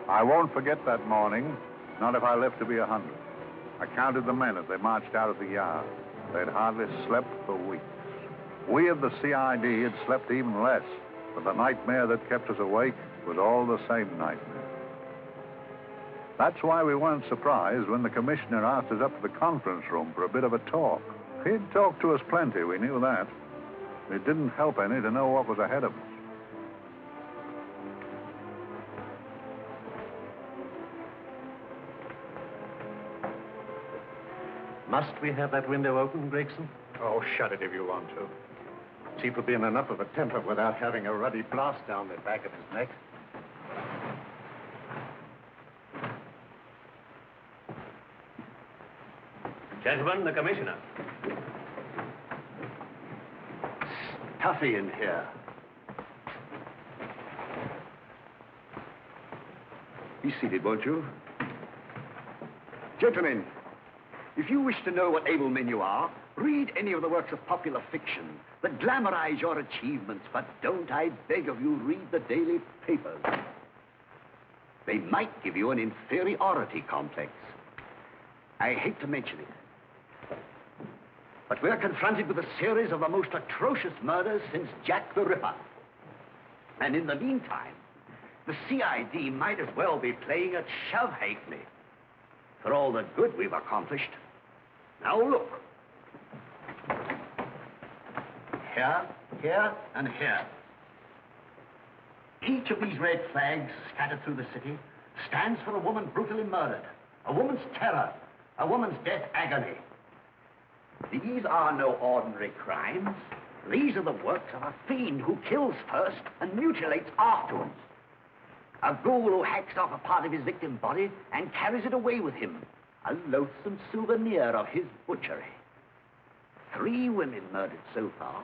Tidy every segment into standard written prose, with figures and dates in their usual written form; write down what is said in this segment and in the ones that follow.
I won't forget that morning, not if I live to be 100. I counted the men as they marched out of the yard. They'd hardly slept for weeks. We of the CID had slept even less, but the nightmare that kept us awake was all the same nightmare. That's why we weren't surprised when the commissioner asked us up to the conference room for a bit of a talk. He'd talked to us plenty, we knew that. It didn't help any to know what was ahead of us. Must we have that window open, Gregson? Oh, shut it if you want to. Chief will be in enough of a temper without having a ruddy blast down the back of his neck. Gentlemen, the commissioner. Stuffy in here. Be seated, won't you? Gentlemen, if you wish to know what able men you are, read any of the works of popular fiction that glamorize your achievements, but don't, I beg of you, read the daily papers. They might give you an inferiority complex. I hate to mention it, but we're confronted with a series of the most atrocious murders since Jack the Ripper. And in the meantime, the CID might as well be playing at shove halfpenny for all the good we've accomplished. Now look. Here, here, and here. Each of these red flags scattered through the city stands for a woman brutally murdered, a woman's terror, a woman's death agony. These are no ordinary crimes. These are the works of a fiend who kills first and mutilates afterwards. A ghoul who hacks off a part of his victim's body and carries it away with him, a loathsome souvenir of his butchery. 3 women murdered so far,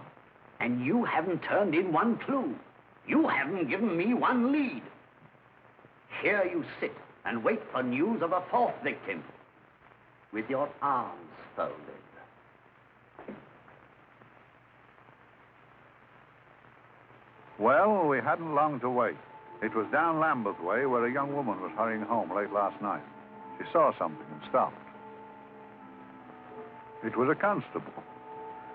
and you haven't turned in one clue. You haven't given me one lead. Here you sit and wait for news of a 4th victim, with your arms folded. Well, we hadn't long to wait. It was down Lambeth Way where a young woman was hurrying home late last night. She saw something and stopped. It was a constable.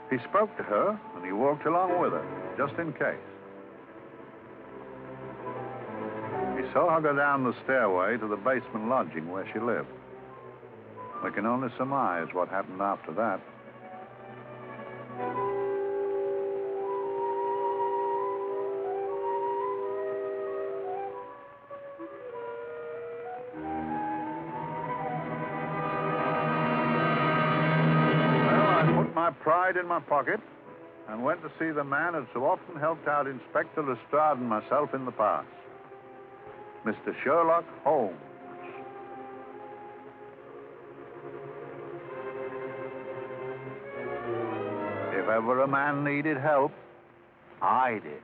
He spoke to her, and he walked along with her, just in case. He saw her go down the stairway to the basement lodging where she lived. We can only surmise what happened after that. My pride in my pocket and went to see the man who'd so often helped out Inspector Lestrade and myself in the past, Mr. Sherlock Holmes. If ever a man needed help, I did.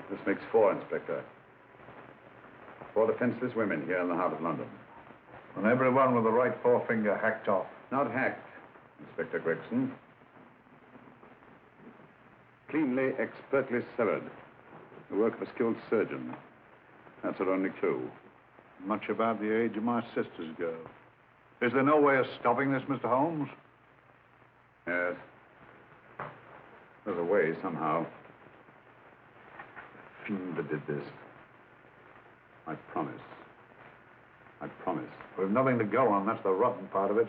This makes 4, Inspector. 4 defenseless women here in the heart of London. And everyone with the right forefinger hacked off. Not hacked, Inspector Gregson. Cleanly, expertly severed. The work of a skilled surgeon. That's our only clue. Much about the age of my sister's girl. Is there no way of stopping this, Mr. Holmes? Yes. There's a way, somehow. The fiend that did this. I promise. I promise. We've nothing to go on. That's the rotten part of it.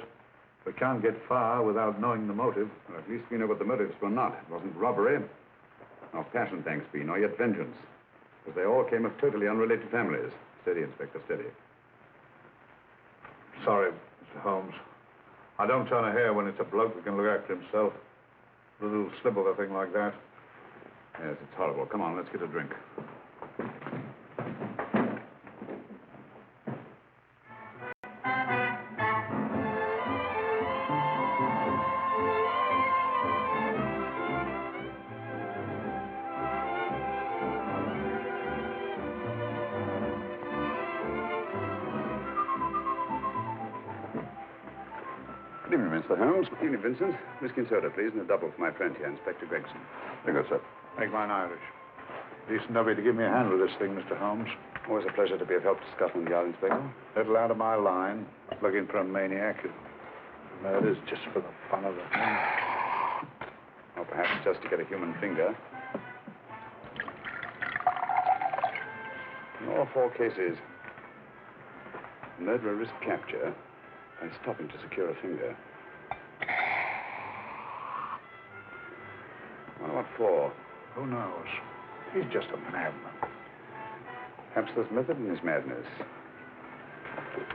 We can't get far without knowing the motive. Well, at least we know what the motives were not. It wasn't robbery, nor passion, thanks be, nor yet vengeance. Because they all came of totally unrelated families. Steady, Inspector, steady. Sorry, Mr. Holmes. I don't turn a hair when it's a bloke that can look after himself. A little slip of a thing like that. Yes, it's horrible. Come on, let's get a drink. evening, Mr. Holmes. Evening, Vincent. Whiskey and soda, please, and a double for my friend here, Inspector Gregson. Thank you, sir. Make mine Irish. Decent of you to give me a hand with this thing, Mr. Holmes. Always a pleasure to be of help to Scotland Yard, Inspector. Little out of my line. Looking for a maniac who murders just for the fun of it. Or perhaps just to get a human finger. In all 4 cases, murderer risked capture by stopping to secure a finger. Well, what for? Who knows? He's just a madman. Perhaps there's method in his madness.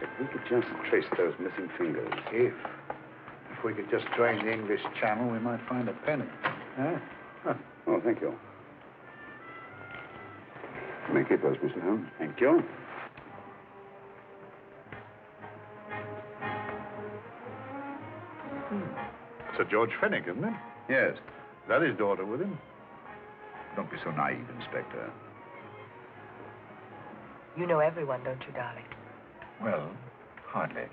If we could just trace those missing fingers. If we could just drain the English Channel, we might find a penny. Huh? Oh, thank you. You may keep those, Mr. Holmes. Thank you. Sir George Fenwick, isn't it? Yes. Is that his daughter with him? Don't be so naive, Inspector. You know everyone, don't you, darling? Well, hardly.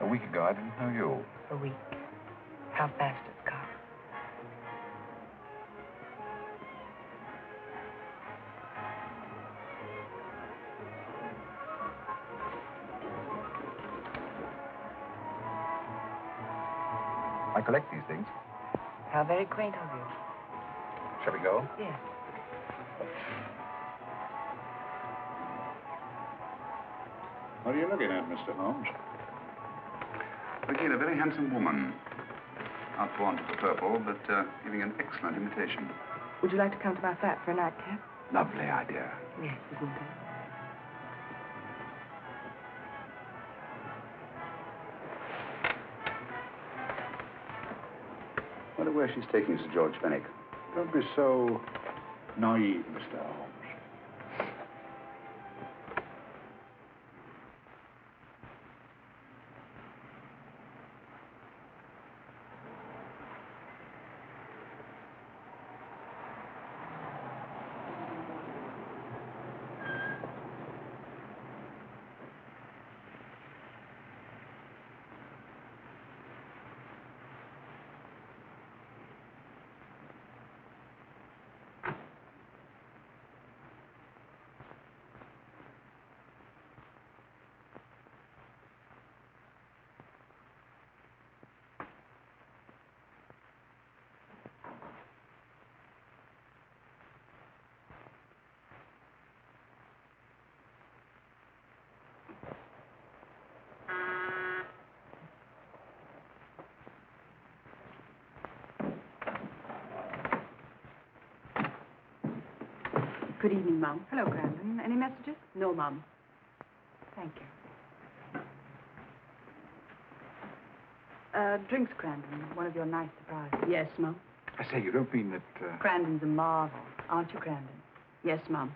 A week ago, I didn't know you. A week. How fast it's gone. I collect these things. How very quaint of you. Shall we go? Yes. What are you looking at, Mr. Holmes? Looking at a very handsome woman. Not born to the purple, but giving an excellent imitation. Would you like to come to my flat for a nightcap? Lovely idea. Yes, it will do. I wonder where she's taking Sir George Fenwick. Don't be so naive, Mr. Holmes. Good evening, Mum. Hello, Grandin. Any messages? No, Mum. Thank you. Drinks, Grandin. One of your nice surprises. Yes, Mum. I say, you don't mean that... Grandin's a marvel, aren't you, Grandin? Yes, Mum.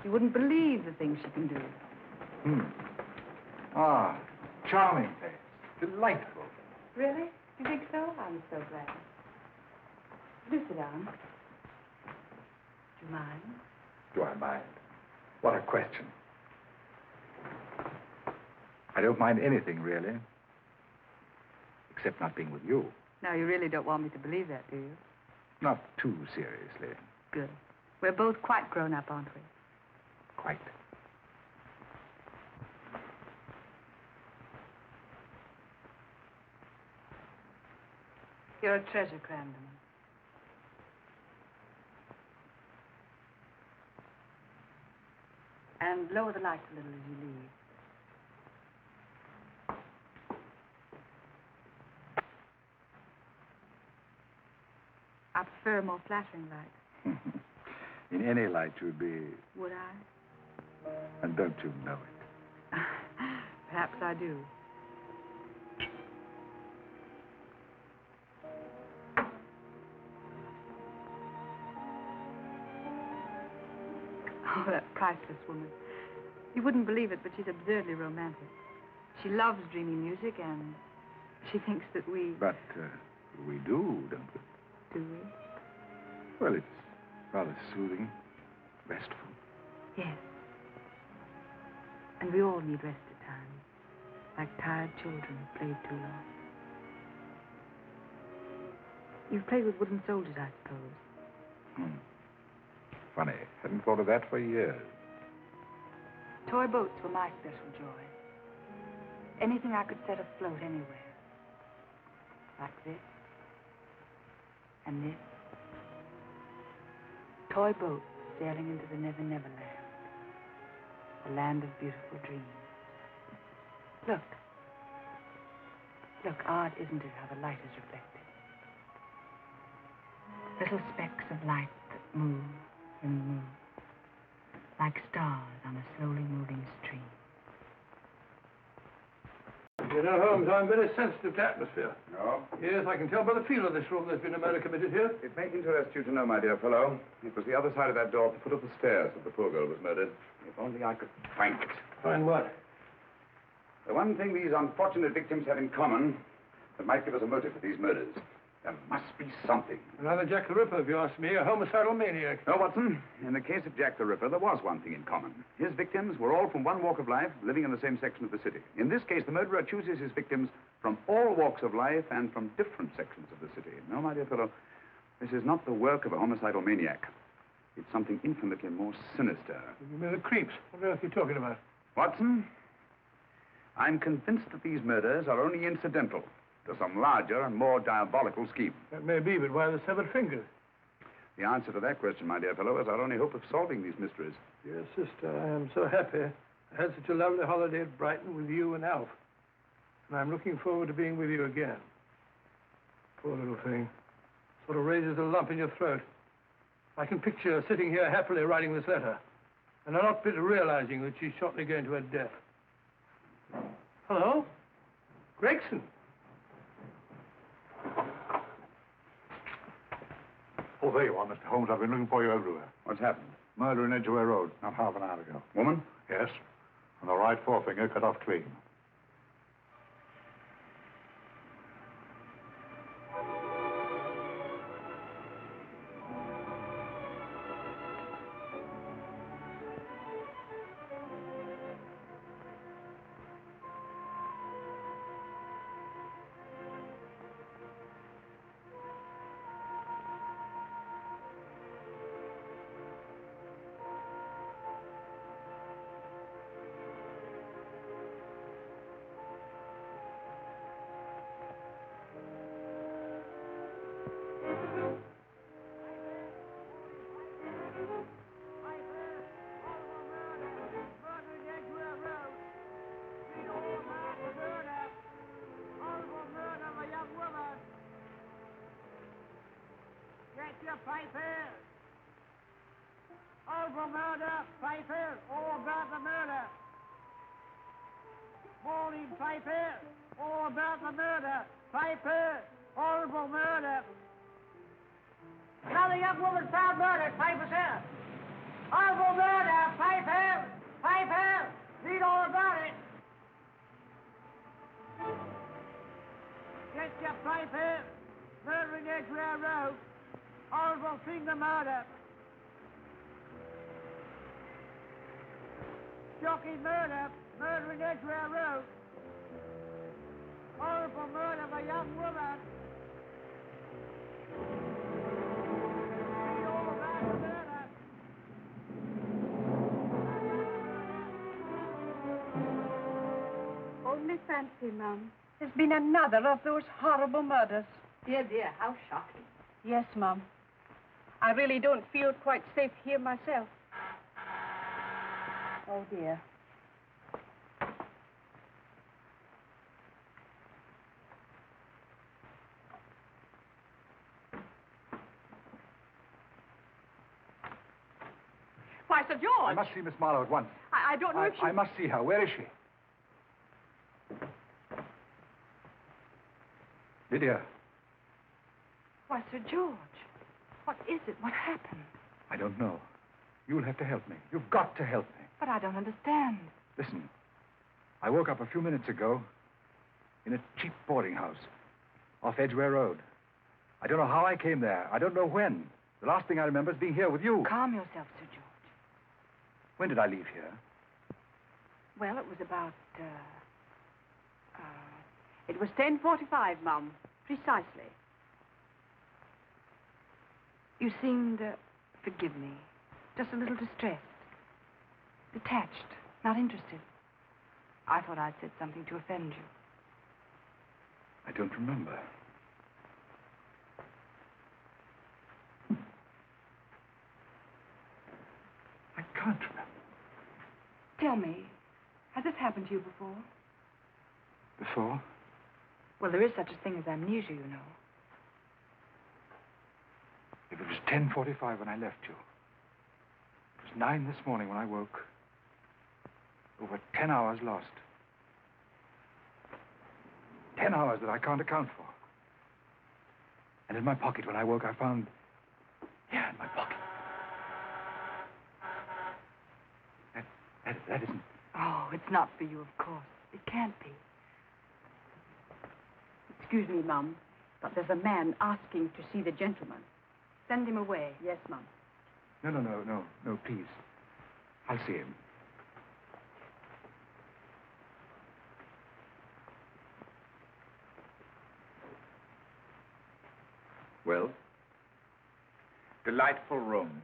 You wouldn't believe the things she can do. Ah, charming face. Delightful. Really? You think so? I'm so glad. Do sit down. Do you mind? Do I mind? What a question. I don't mind anything, really. Except not being with you. Now, you really don't want me to believe that, do you? Not too seriously. Good. We're both quite grown up, aren't we? Quite. You're a treasure, Grandin. And lower the lights a little as you leave. I prefer a more flattering light. In any light, you'd be... Would I? And don't you know it? Perhaps I do. Oh, that priceless woman. You wouldn't believe it, but she's absurdly romantic. She loves dreamy music, and she thinks that we... But we do, don't we? Do we? Well, it's rather soothing, restful. Yes. And we all need rest at times, like tired children who played too long. You've played with wooden soldiers, I suppose. Funny. Hadn't thought of that for years. Toy boats were my special joy. Anything I could set afloat anywhere. Like this. And this. Toy boats sailing into the Never Never Land. The land of beautiful dreams. Look. Look, odd, isn't it, how the light is reflected? Little specks of light that move and move, like stars on a slowly moving stream. You know, Holmes, I'm very sensitive to atmosphere. No? Yes, I can tell by the feel of this room there's been a murder committed here. It may interest you to know, my dear fellow, it was the other side of that door at the foot of the stairs that the poor girl was murdered. If only I could find it. Find what? The one thing these unfortunate victims have in common that might give us a motive for these murders. There must be something. Another Jack the Ripper, if you ask me, a homicidal maniac. No, Watson. In the case of Jack the Ripper, there was one thing in common. His victims were all from one walk of life, living in the same section of the city. In this case, the murderer chooses his victims from all walks of life and from different sections of the city. No, my dear fellow, this is not the work of a homicidal maniac. It's something infinitely more sinister. You mean the creeps? What on earth are you talking about? Watson, I'm convinced that these murders are only incidental to some larger and more diabolical scheme. That may be, but why the severed fingers? The answer to that question, my dear fellow, is our only hope of solving these mysteries. Dear sister, I am so happy. I had such a lovely holiday at Brighton with you and Alf. And I'm looking forward to being with you again. Poor little thing. Sort of raises a lump in your throat. I can picture her sitting here happily writing this letter. And I'm not bit realizing that she's shortly going to her death. Hello? Gregson. Oh, there you are, Mr. Holmes. I've been looking for you everywhere. What's happened? Murder in Edgware Road, not half an hour ago. Woman? Yes. And the right forefinger cut off clean. Papers! Over murder, papers, all about the murder. Morning papers, all about the murder. Papers, horrible murder. Another young woman found murdered, papers here. Horrible murder, papers, papers, read all about it. Get your papers, murder in Edgware Road. Horrible finger murder. Shocking murder, murder in Edgware Road. Horrible murder of a young woman. Read all about the murder. Only fancy, Mum. There's been another of those horrible murders. Dear, dear, how shocking. Yes, Mum. I really don't feel quite safe here myself. Oh, dear. Why, Sir George! I must see Miss Marlowe at once. I don't know if she... I must see her. Where is she? Lydia. Why, Sir George, what is it? What happened? I don't know. You'll have to help me. You've got to help me. But I don't understand. Listen. I woke up a few minutes ago in a cheap boarding house off Edgware Road. I don't know how I came there. I don't know when. The last thing I remember is being here with you. Calm yourself, Sir George. When did I leave here? Well, it was about, it was 10:45, Mum. Precisely. You seemed, forgive me, just a little distressed. Detached, not interested. I thought I'd said something to offend you. I don't remember. I can't remember. Tell me, has this happened to you before? Before? Well, there is such a thing as amnesia, you know. It was 10:45 when I left you. It was 9 this morning when I woke. Over 10 hours lost. 10 hours that I can't account for. And in my pocket when I woke, I found... Yeah, in my pocket. That isn't... Oh, it's not for you, of course. It can't be. Excuse me, Mum, but there's a man asking to see the gentleman. Send him away. Yes, Mum. No, please. I'll see him. Well? Delightful room.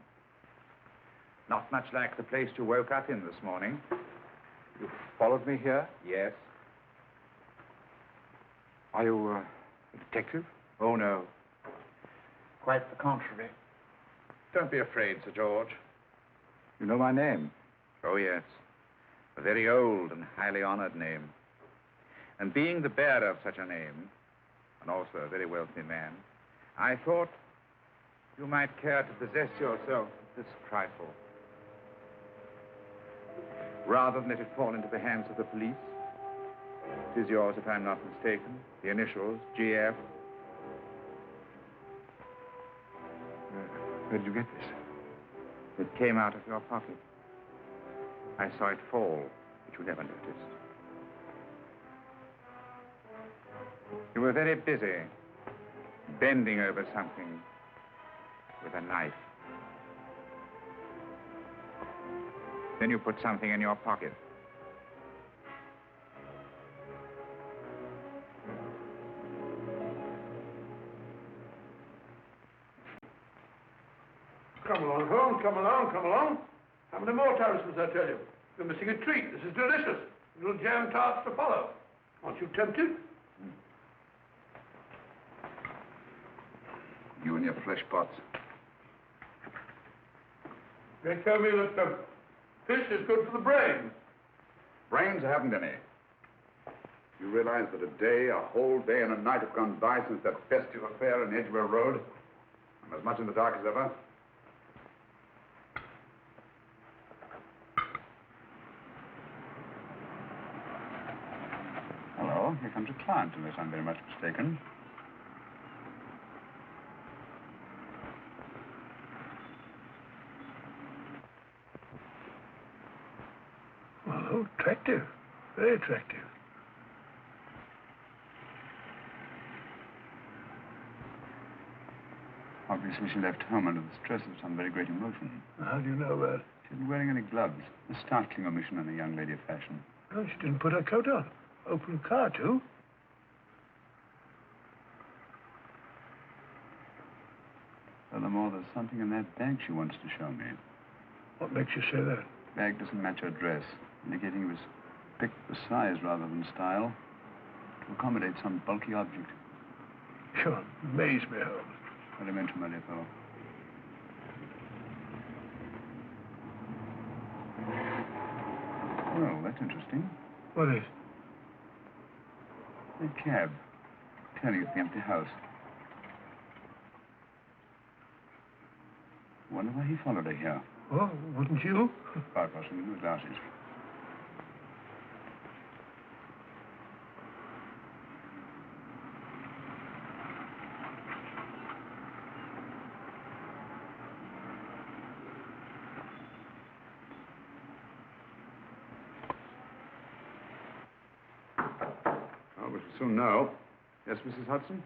Not much like the place you woke up in this morning. You followed me here? Yes. Are you a detective? Oh, no. Quite the contrary. Don't be afraid, Sir George. You know my name? Oh, yes. A very old and highly honored name. And being the bearer of such a name, and also a very wealthy man, I thought you might care to possess yourself of this trifle. Rather than let it fall into the hands of the police. It is yours, if I'm not mistaken. The initials, GF. Where did you get this? It came out of your pocket. I saw it fall, but you never noticed. You were very busy, bending over something with a knife. Then you put something in your pocket. Come along, Holmes. Come along, come along. How many more times must I tell you? You're missing a treat. This is delicious. Little jam tarts to follow. Aren't you tempted? You and your flesh pots. They tell me that fish is good for the brain. Brains haven't any. You realize that a whole day and a night have gone by since that festive affair in Edgware Road? I'm as much in the dark as ever. Hello, here comes a client, unless I'm very much mistaken. Well, attractive. Very attractive. Obviously, she left home under the stress of some very great emotion. How do you know that? She isn't wearing any gloves. A startling omission in a young lady of fashion. Oh, she didn't put her coat on. Open car, too. Furthermore, there's something in that bag she wants to show me. What makes you say that? The bag doesn't match her dress, indicating it was picked for size rather than style, to accommodate some bulky object. You amaze me, Holmes. What do you mention, my dear fellow? Well, that's interesting. What is? A cab, turning at the empty house. Wonder why he followed her here. Oh, wouldn't you? Quite possibly with glasses. Oh, we shall soon know. Yes, Mrs. Hudson?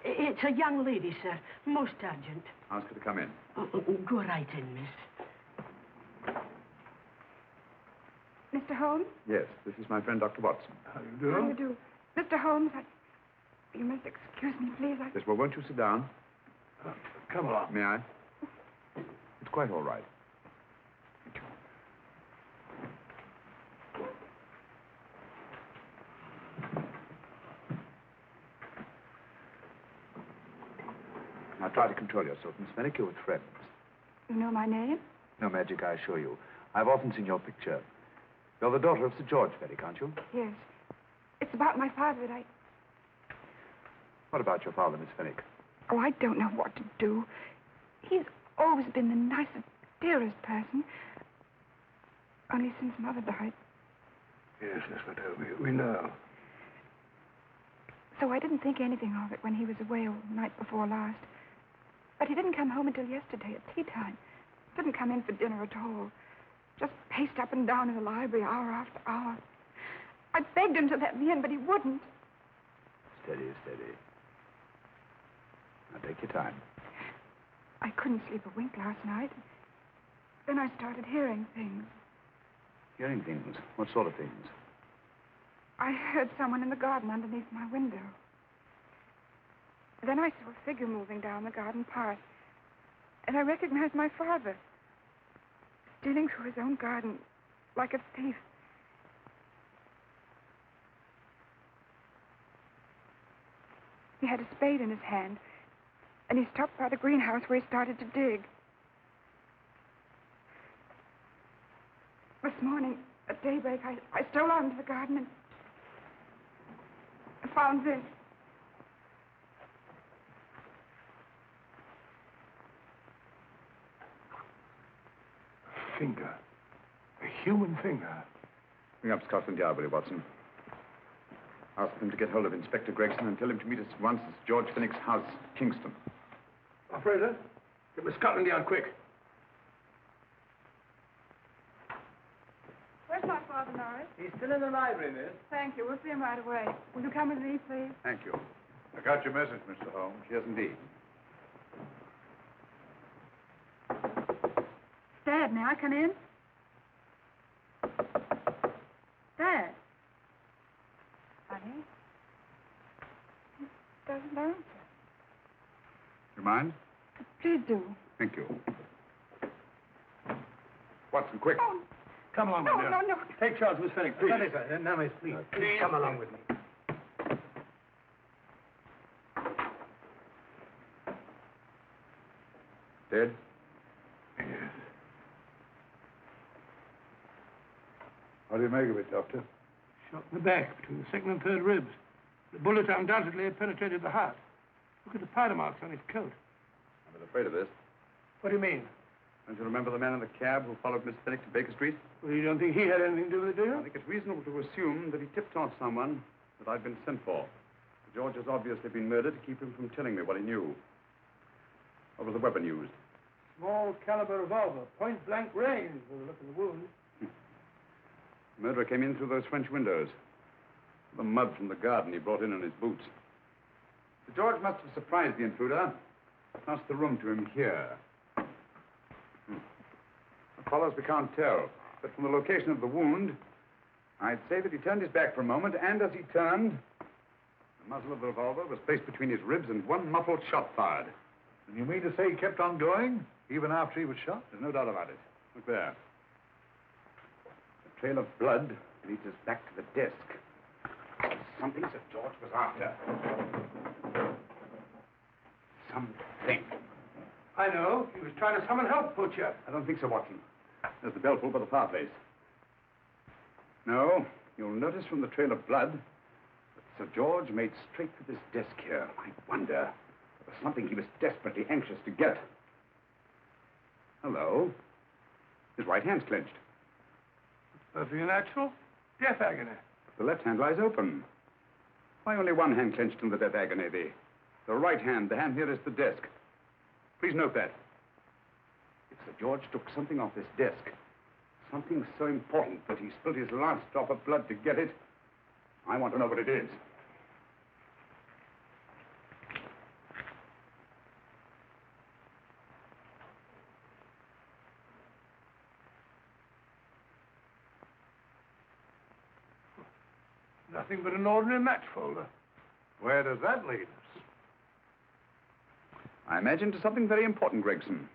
It's a young lady, sir. Most urgent. Ask her to come in. Go right in, miss. Mr. Holmes? Yes, this is my friend, Dr. Watson. How do you do? How do you do? Mr. Holmes, you must excuse me, please. Yes, well, won't you sit down? Come along. May I? It's quite all right. Thank you. Now try to control yourself, Miss Fenwick. You're with friends. You know my name? No magic, I assure you. I've often seen your picture. You're the daughter of Sir George Fenwick, aren't you? Yes. It's about my father that I... What about your father, Miss Fenwick? Oh, I don't know what to do. He's always been the nicest, dearest person. Only since Mother died. Yes, my dear, we know. So I didn't think anything of it when he was away the night before last. But he didn't come home until yesterday at tea time. Didn't come in for dinner at all. Just paced up and down in the library hour after hour. I begged him to let me in, but he wouldn't. Steady, steady. Now take your time. I couldn't sleep a wink last night. Then I started hearing things. Hearing things? What sort of things? I heard someone in the garden underneath my window. Then I saw a figure moving down the garden path. And I recognized my father. Stealing through his own garden like a thief. He had a spade in his hand. And he stopped by the greenhouse where he started to dig. This morning, at daybreak, I stole out into the garden and found this. A finger. A human finger. Bring up Scotland Yard, will you, Watson? Ask them to get hold of Inspector Gregson and tell him to meet us at once at George Fenwick's house, Kingston. Operator, get me Scotland Yard quick. Where's my father, Norris? He's still in the library, miss. Thank you. We'll see him right away. Will you come with me, please? Thank you. I got your message, Mr. Holmes. Yes, indeed. Dad, may I come in? Dad. Honey? He doesn't answer. You mind? Please do. Thank you. Watson, quick. Oh, Come along, no, my dear. no. Take charge, Miss Fenwick, please. Now, miss, please. Please come along with me. Dead? Yes. What do you make of it, Doctor? Shot in the back, between the second and third ribs. The bullet undoubtedly had penetrated the heart. Look at the powder marks on his coat. I've been afraid of this. What do you mean? Don't you remember the man in the cab who followed Miss Fenwick to Baker Street? Well, you don't think he had anything to do with it, do I you? think it's reasonable to assume that he tipped off someone that I'd been sent for. George has obviously been murdered to keep him from telling me what he knew. What was the weapon used? Small caliber revolver, point blank range, by the look of the wound. The murderer came in through those French windows. The mud from the garden he brought in on his boots. Sir George must have surprised the intruder. Passed the room to him here. What follows, we can't tell. But from the location of the wound, I'd say that he turned his back for a moment, and as he turned, the muzzle of the revolver was placed between his ribs and one muffled shot fired. And you mean to say he kept on going, even after he was shot? There's no doubt about it. Look there. The trail of blood leads us back to the desk. Something Sir George was after. Something. I know. He was trying to summon help, Butcher. I don't think so, Watson. There's the bell pull by the fireplace. No, you'll notice from the trail of blood that Sir George made straight for this desk here. I wonder if there's something he was desperately anxious to get. Hello. His right hand's clenched. Perfectly natural. Death agony. The left hand lies open. Why only one hand clenched in the death agony? The right hand, the hand nearest the desk. Please note that. If Sir George took something off this desk, something so important that he spilled his last drop of blood to get it, I want to know what it is. Nothing but an ordinary match folder. Where does that lead us? I imagine to something very important, Gregson.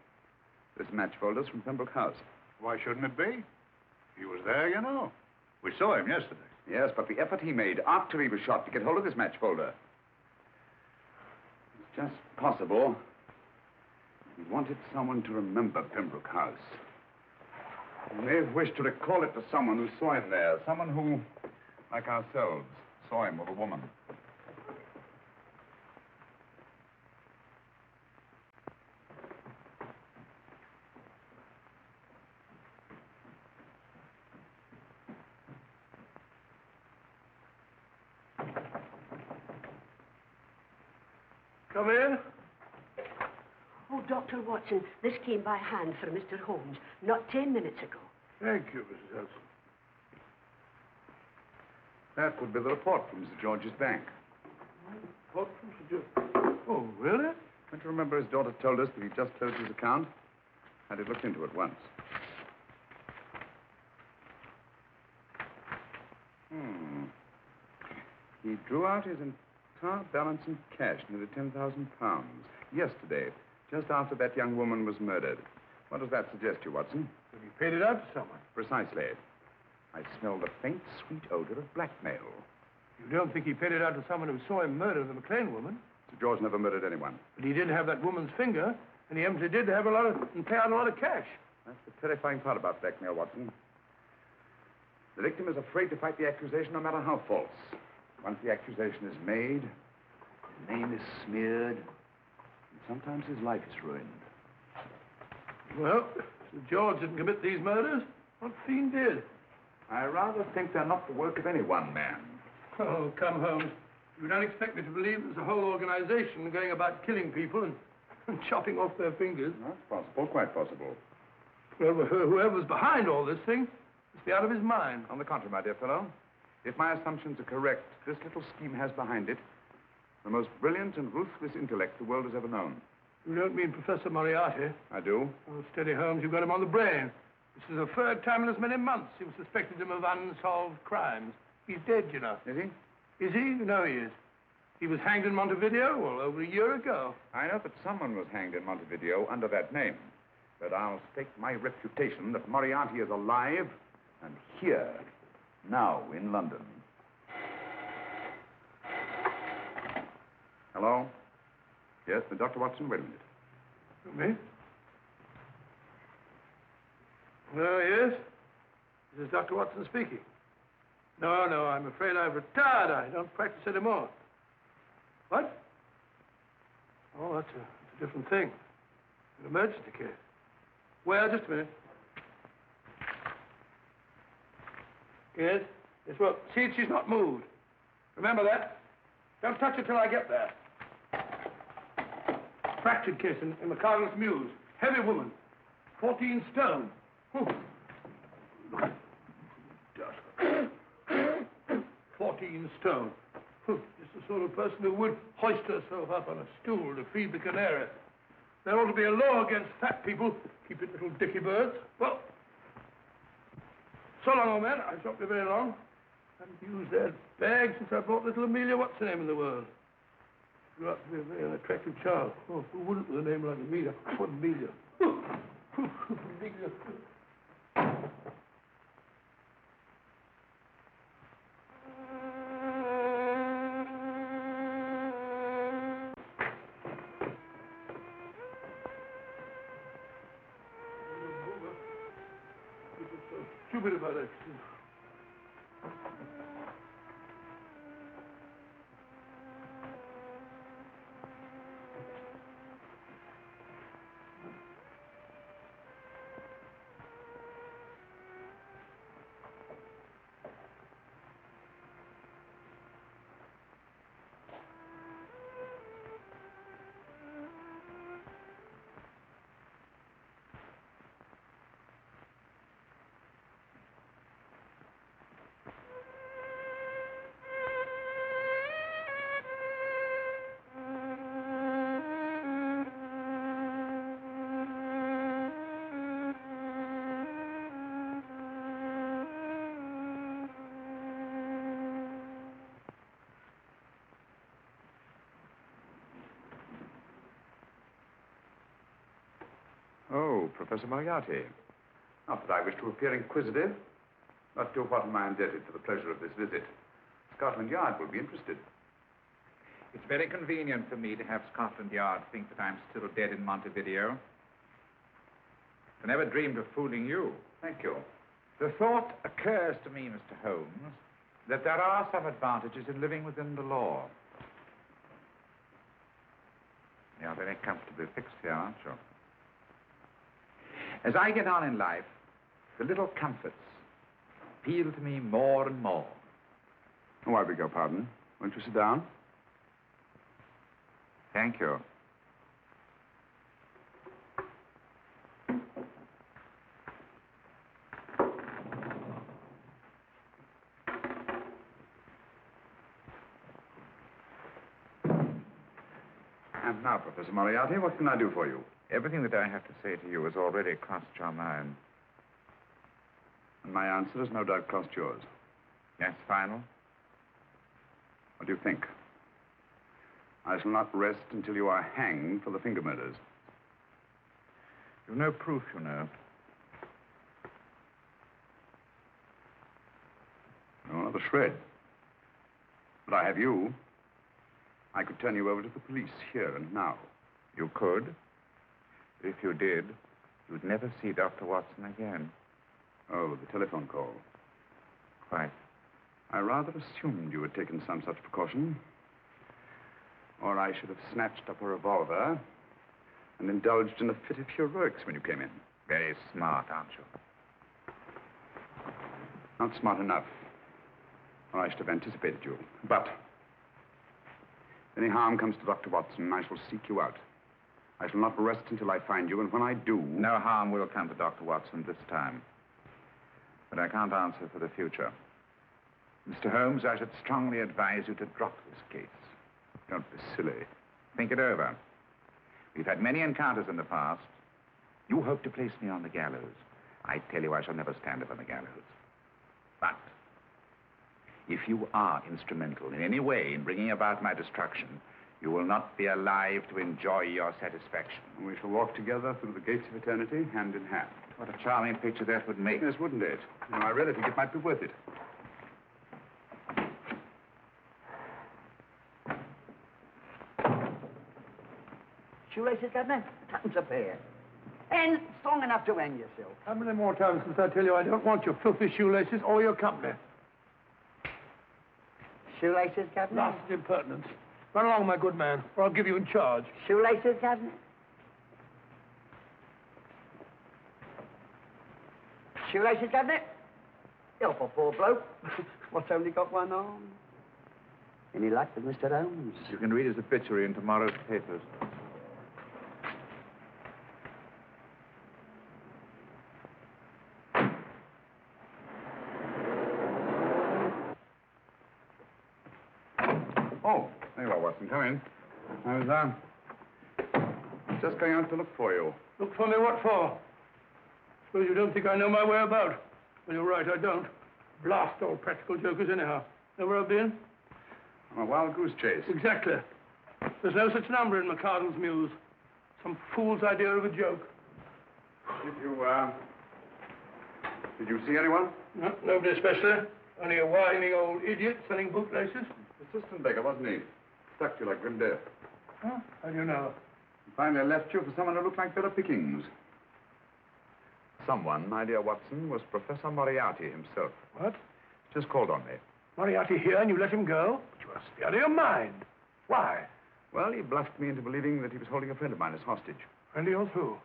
This match folder's from Pembroke House. Why shouldn't it be? He was there, you know. We saw him yesterday. Yes, but the effort he made after he was shot to get hold of this match folder. It's just possible he wanted someone to remember Pembroke House. He may have wished to recall it to someone who saw him there. Someone who, like ourselves, saw him with a woman. Come in. Oh, Dr. Watson, this came by hand for Mr. Holmes not 10 minutes ago. Thank you, Mrs. Elson. That would be the report from Sir George's bank. What from Sir George? Oh, really? Don't you remember his daughter told us that he just closed his account? Had it looked into at once. He drew out his entire balance in cash, nearly £10,000, yesterday, just after that young woman was murdered. What does that suggest to you, Watson? That he paid it out to someone. Precisely. I smell the faint, sweet odor of blackmail. You don't think he paid it out to someone who saw him murder the McLean woman? Sir George never murdered anyone. But he did have that woman's finger, and he evidently did have and pay out a lot of cash. That's the terrifying part about blackmail, Watson. The victim is afraid to fight the accusation, no matter how false. Once the accusation is made, his name is smeared, and sometimes his life is ruined. Well, Sir George didn't commit these murders. What fiend did? I rather think they're not the work of any one man. Oh, come, Holmes. You don't expect me to believe there's a whole organization going about killing people and chopping off their fingers. That's possible, quite possible. Well, whoever's behind all this thing must be out of his mind. On the contrary, my dear fellow, if my assumptions are correct, this little scheme has behind it the most brilliant and ruthless intellect the world has ever known. You don't mean Professor Moriarty? I do. Oh, steady, Holmes. You've got him on the brain. This is the third time in as many months you've suspected him of unsolved crimes. He's dead, you know. Is he? Is he? No, he is. He was hanged in Montevideo, well, over a year ago. I know that someone was hanged in Montevideo under that name. But I'll stake my reputation that Moriarty is alive and here, now, in London. Hello? Yes, Dr. Watson, wait a minute. Me? Oh, yes? This is Dr. Watson speaking. No, I'm afraid I've retired. I don't practice anymore. What? Oh, that's a different thing. An emergency case. Well, just a minute. Yes? Yes, well, see if she's not moved. Remember that? Don't touch her till I get there. Fractured case in McCardle's Mews. Heavy woman. 14 stone. 14 stone. Just the sort of person who would hoist herself up on a stool to feed the canary. There ought to be a law against fat people keeping little dicky birds. Well, so long, old man. I shan't be very long. I haven't used that bag since I brought little Amelia. What's her name in the world? Grew up to be a very unattractive child. Oh, who wouldn't with a name like Amelia? What Amelia? Amelia. Stupid about that. you, Professor Moriarty. Not that I wish to appear inquisitive, but to what am I indebted for the pleasure of this visit? Scotland Yard will be interested. It's very convenient for me to have Scotland Yard think that I'm still dead in Montevideo. I never dreamed of fooling you. Thank you. The thought occurs to me, Mr. Holmes, that there are some advantages in living within the law. You're very comfortably fixed here, aren't you? As I get on in life, the little comforts appeal to me more and more. Oh, I beg your pardon. Won't you sit down? Thank you. And now, Professor Moriarty, what can I do for you? Everything that I have to say to you has already crossed your mind. And my answer has no doubt crossed yours. Yes, final? What do you think? I shall not rest until you are hanged for the finger murders. You've no proof, you know. No, not a shred. But I have you. I could turn you over to the police here and now. You could. But if you did, you'd never see Dr. Watson again. Oh, the telephone call. Quite. I rather assumed you had taken some such precaution. Or I should have snatched up a revolver and indulged in a fit of heroics when you came in. Very smart, aren't you? Not smart enough. Or I should have anticipated you. But if any harm comes to Dr. Watson, I shall seek you out. I shall not rest until I find you, and when I do... No harm will come to Dr. Watson this time. But I can't answer for the future. Mr. Holmes, I should strongly advise you to drop this case. Don't be silly. Think it over. We've had many encounters in the past. You hope to place me on the gallows. I tell you, I shall never stand up on the gallows. But if you are instrumental in any way in bringing about my destruction, you will not be alive to enjoy your satisfaction. And we shall walk together through the gates of eternity, hand in hand. What a charming picture that would make. Yes, wouldn't it? You know, I really think it might be worth it. Shoelaces, Governor? Tuppence a pair. And strong enough to hang yourself. How many more times must I tell you I don't want your filthy shoelaces or your company? Shoelaces, Governor? Last impertinence. Run along, my good man, or I'll give you in charge. Shoelaces, Governor? Shoelaces, Governor? Help a poor bloke. What's only got one arm? Any luck with Mr. Holmes? You can read his obituary in tomorrow's papers. Oh, there you are, Watson. Come in. I was, just going out to look for you. Look for me, what for? Suppose you don't think I know my way about. Well, you're right, I don't. Blast all practical jokers anyhow. Know where I've been? On a wild goose chase. Exactly. There's no such number in McCardle's Muse. Some fool's idea of a joke. Did you see anyone? No, nobody especially. Only a whining old idiot selling bootlaces. Assistant beggar, wasn't he? Stuck to you like grim death. Huh? How do you know? He finally left you for someone who looked like better pickings. Someone, my dear Watson, was Professor Moriarty himself. What? Just called on me. Moriarty here and you let him go? But you must be out of your mind. Why? Well, he bluffed me into believing that he was holding a friend of mine as hostage. Friend of yours who?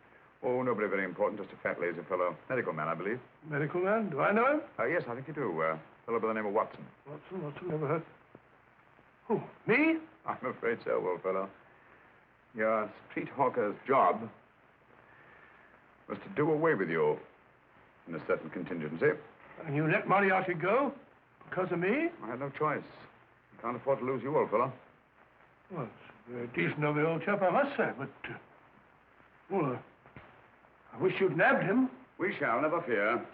Oh, nobody very important, just a fat, lazy fellow. Medical man, I believe. Medical man? Do I know him? Yes, I think you do. A fellow by the name of Watson. Watson, never heard. Who, me? I'm afraid so, old fellow. Your street hawker's job was to do away with you in a certain contingency. And you let Moriarty go? Because of me? I had no choice. I can't afford to lose you, old fellow. Well, it's very decent of the old chap, I must say, but... well, I wish you'd nabbed him. We shall, never fear.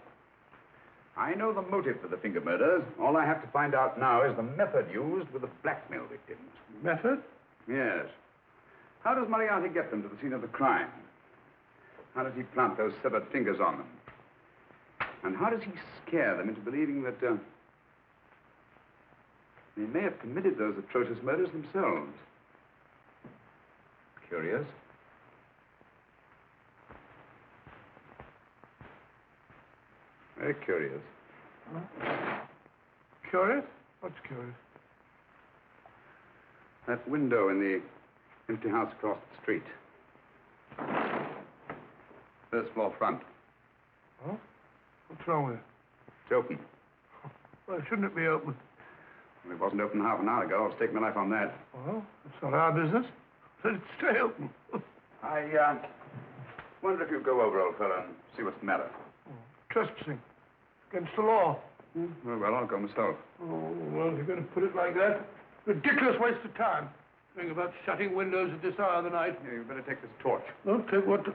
I know the motive for the finger murders. All I have to find out now is the method used with the blackmail victims. Method? Yes. How does Moriarty get them to the scene of the crime? How does he plant those severed fingers on them? And how does he scare them into believing that they may have committed those atrocious murders themselves? Curious. Very curious. Huh? Curious? What's curious? That window in the empty house across the street. First floor front. Oh? What's wrong with it? It's open. Well, shouldn't it be open? Well, it wasn't open half an hour ago. I'll stake my life on that. Well, it's not our business. Let it stay open. I wonder if you'd go over, old fellow, and see what's the matter. Trespassing. Against the law. Well, I'll go myself. Oh, well, you're going to put it like that? Ridiculous waste of time. Think about shutting windows at this hour of the night. Yeah, you better take this torch. Don't take what...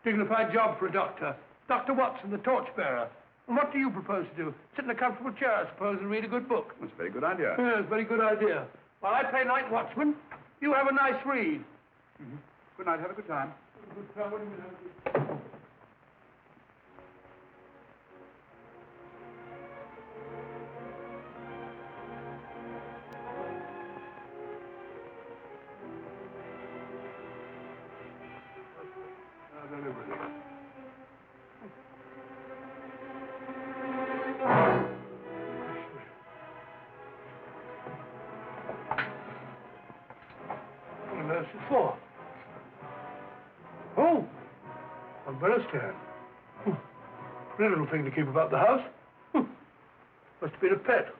Dignified job for a doctor. Dr. Watson, the torchbearer. And what do you propose to do? Sit in a comfortable chair, I suppose, and read a good book? That's a very good idea. Yes, very good idea. While I play night watchman, you have a nice read. Mm-hmm. Good night. Have a good time. Good time. What do you mean, have a good time? For? Oh, umbrella stand. Pretty little thing to keep about the house. Must have been a pet.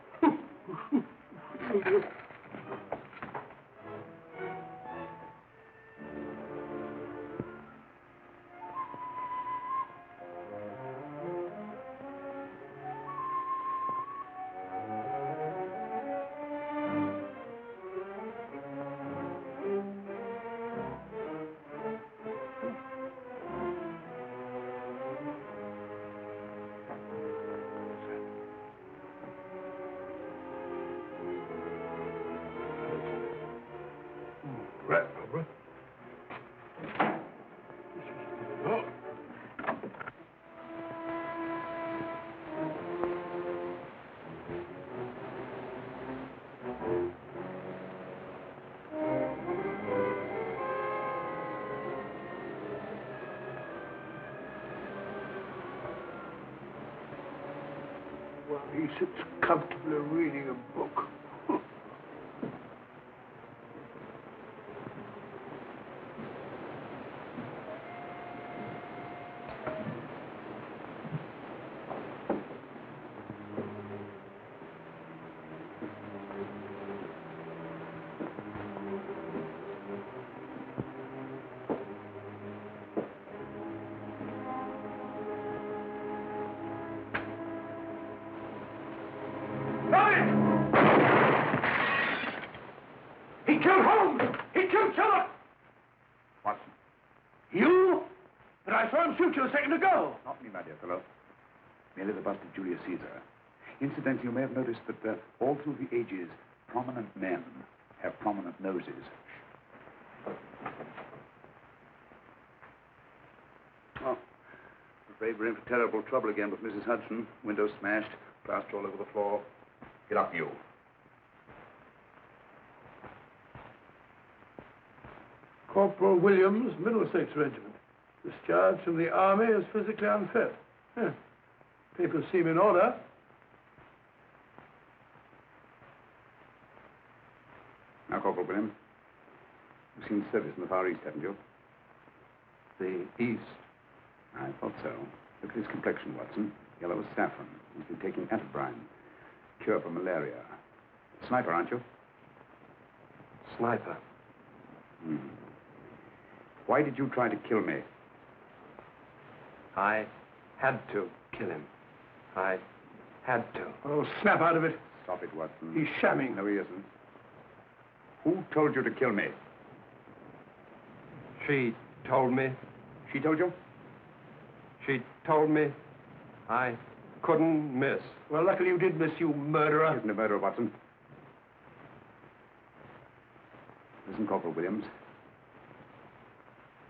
Right, Barbara. Oh. Well, he sits comfortably reading a book. He killed Holmes! He killed Sherlock! Watson. You? But I saw him shoot you a second ago. Not me, my dear fellow. Merely the bust of Julius Caesar. Incidentally, you may have noticed that all through the ages, prominent men have prominent noses. Oh, I'm afraid we're in for terrible trouble again with Mrs. Hudson. Windows smashed, plaster all over the floor. Get up, you. Corporal Williams, Middlesex Regiment. Discharged from the army as physically unfit. Huh. Papers seem in order. Now, Corporal Williams, you've seen service in the Far East, haven't you? The East. I thought so. Look at his complexion, Watson. Yellow as saffron. He's been taking atabrine. Cure for malaria. Sniper, aren't you? Sniper. Hmm. Why did you try to kill me? I had to kill him. I had to. Oh, snap out of it. Stop it, Watson. He's shamming. No, he isn't. Who told you to kill me? She told me. She told you? She told me I couldn't miss. Well, luckily you did miss, you murderer. Isn't a murderer, Watson. Listen, Corporal Williams.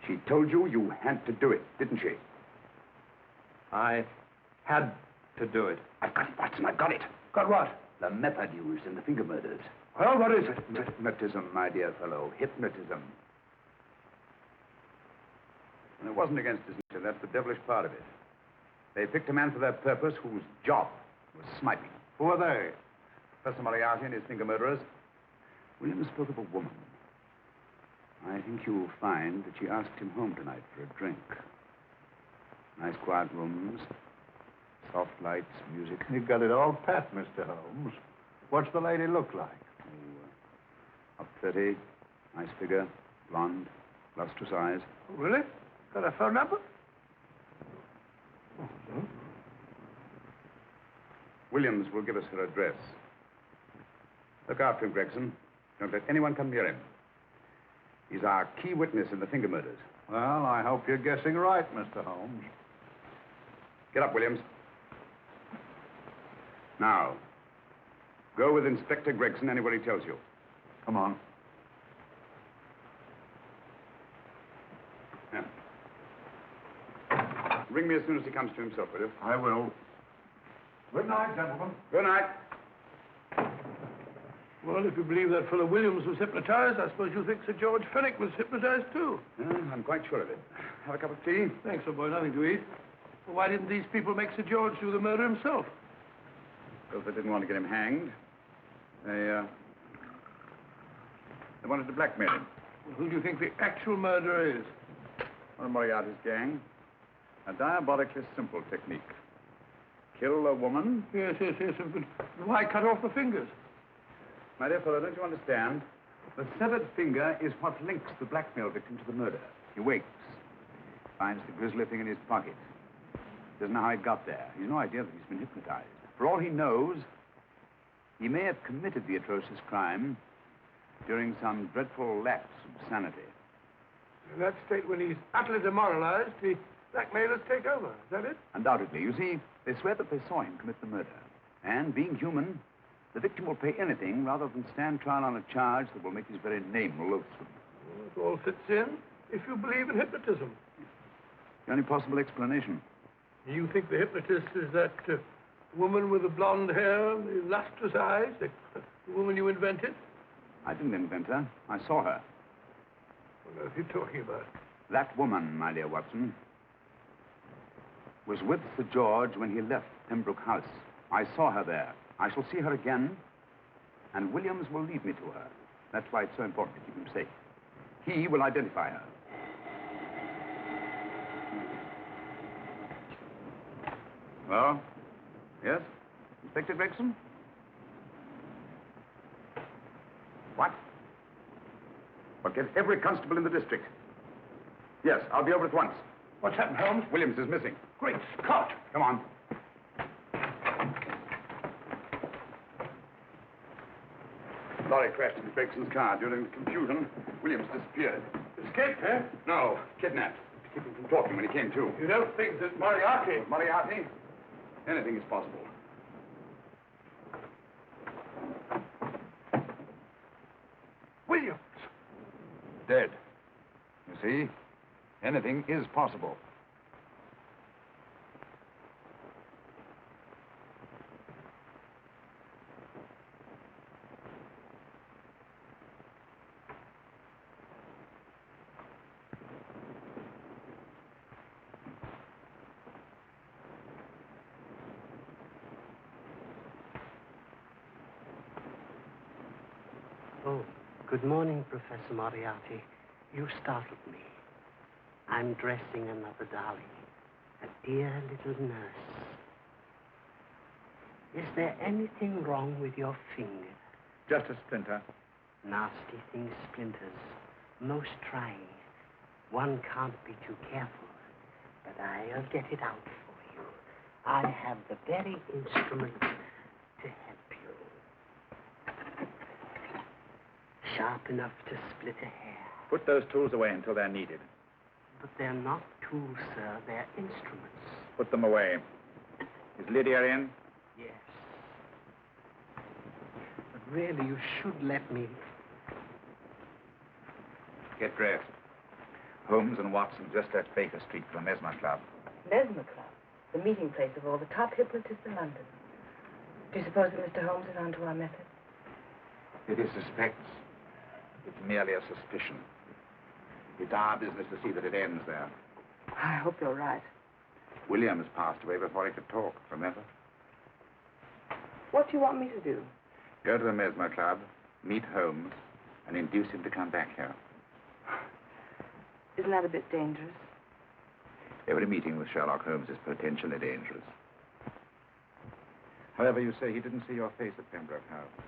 She told you you had to do it, didn't she? I had to do it. I've got it, Watson, I've got it. Got what? The method used in the finger murders. Well, what is it? Hypnotism, my dear fellow. Hypnotism. And it wasn't against his nature. That's the devilish part of it. They picked a man for their purpose whose job was sniping. Who are they? Professor Moriarty and his finger murderers. William spoke of a woman. I think you'll find that she asked him home tonight for a drink. Nice quiet rooms, soft lights, music. You got it all pat, Mr. Holmes. What's the lady look like? Up 30, nice figure, blonde, lustrous eyes. Oh, really? Got a phone number? Williams will give us her address. Look after him, Gregson. Don't let anyone come near him. He's our key witness in the finger murders. Well, I hope you're guessing right, Mr. Holmes. Get up, Williams. Now, go with Inspector Gregson anywhere he tells you. Come on. Yeah. Ring me as soon as he comes to himself, will you? I will. Good night, gentlemen. Good night. Well, if you believe that fellow Williams was hypnotized, I suppose you think Sir George Fenwick was hypnotized, too. Yeah, I'm quite sure of it. Have a cup of tea? Thanks, old boy. Nothing to eat. Well, why didn't these people make Sir George do the murder himself? Because they didn't want to get him hanged. They wanted to blackmail him. Well, who do you think the actual murderer is? One of Moriarty's gang. A diabolically simple technique. Kill a woman. Yes. But why cut off the fingers? My dear fellow, don't you understand? The severed finger is what links the blackmail victim to the murder. He wakes, finds the grisly thing in his pocket. Doesn't know how it got there. He's no idea that he's been hypnotized. For all he knows, he may have committed the atrocious crime during some dreadful lapse of sanity. In that state, when he's utterly demoralized, the blackmailers take over. Is that it? Undoubtedly. You see, they swear that they saw him commit the murder. And being human, the victim will pay anything rather than stand trial on a charge that will make his very name loathsome. Well, it all fits in if you believe in hypnotism. The only possible explanation. You think the hypnotist is that woman with the blonde hair and the lustrous eyes, the woman you invented? I didn't invent her. I saw her. What are you talking about? That woman, my dear Watson, was with Sir George when he left Pembroke House. I saw her there. I shall see her again, and Williams will lead me to her. That's why it's so important to keep him safe. He will identify her. Well? Yes? Inspector Gregson? What? Well, get every constable in the district. Yes, I'll be over at once. What's happened, Holmes? Williams is missing. Great Scott! Come on. Lorry crashed into Gregson's car. During the confusion, Williams disappeared. Escaped, eh? No, kidnapped. To keep him from talking when he came to. You don't think that Moriarty... Moriarty? Anything is possible. Williams! Dead. You see? Anything is possible. Oh, good morning, Professor Moriarty. You startled me. I'm dressing another darling, a dear little nurse. Is there anything wrong with your finger? Just a splinter. Nasty thing, splinters. Most trying. One can't be too careful, but I'll get it out for you. I have the very instrument to help you. Sharp enough to split a hair. Put those tools away until they're needed. But they're not tools, sir. They're instruments. Put them away. Is Lydia in? Yes. But really, you should let me. Get dressed. Holmes and Watson just left Baker Street for the Mesmer Club. Mesmer Club, the meeting place of all the top hypnotists in London. Do you suppose that Mr. Holmes is onto our method? It is suspects. It's merely a suspicion. It's our business to see that it ends there. I hope you're right. Williams passed away before he could talk, remember? What do you want me to do? Go to the Mesmer Club, meet Holmes, and induce him to come back here. Isn't that a bit dangerous? Every meeting with Sherlock Holmes is potentially dangerous. However, you say he didn't see your face at Pembroke House.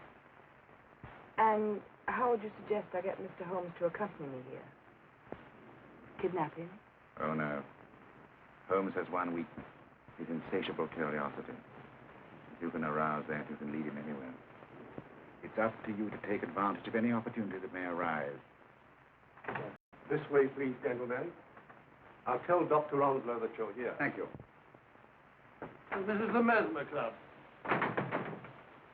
And how would you suggest I get Mr. Holmes to accompany me here? Kidnap him? Oh, no. Holmes has one weakness, his insatiable curiosity. If you can arouse that, you can lead him anywhere. It's up to you to take advantage of any opportunity that may arise. This way, please, gentlemen. I'll tell Dr. Onslow that you're here. Thank you. And this is the Mesmer Club.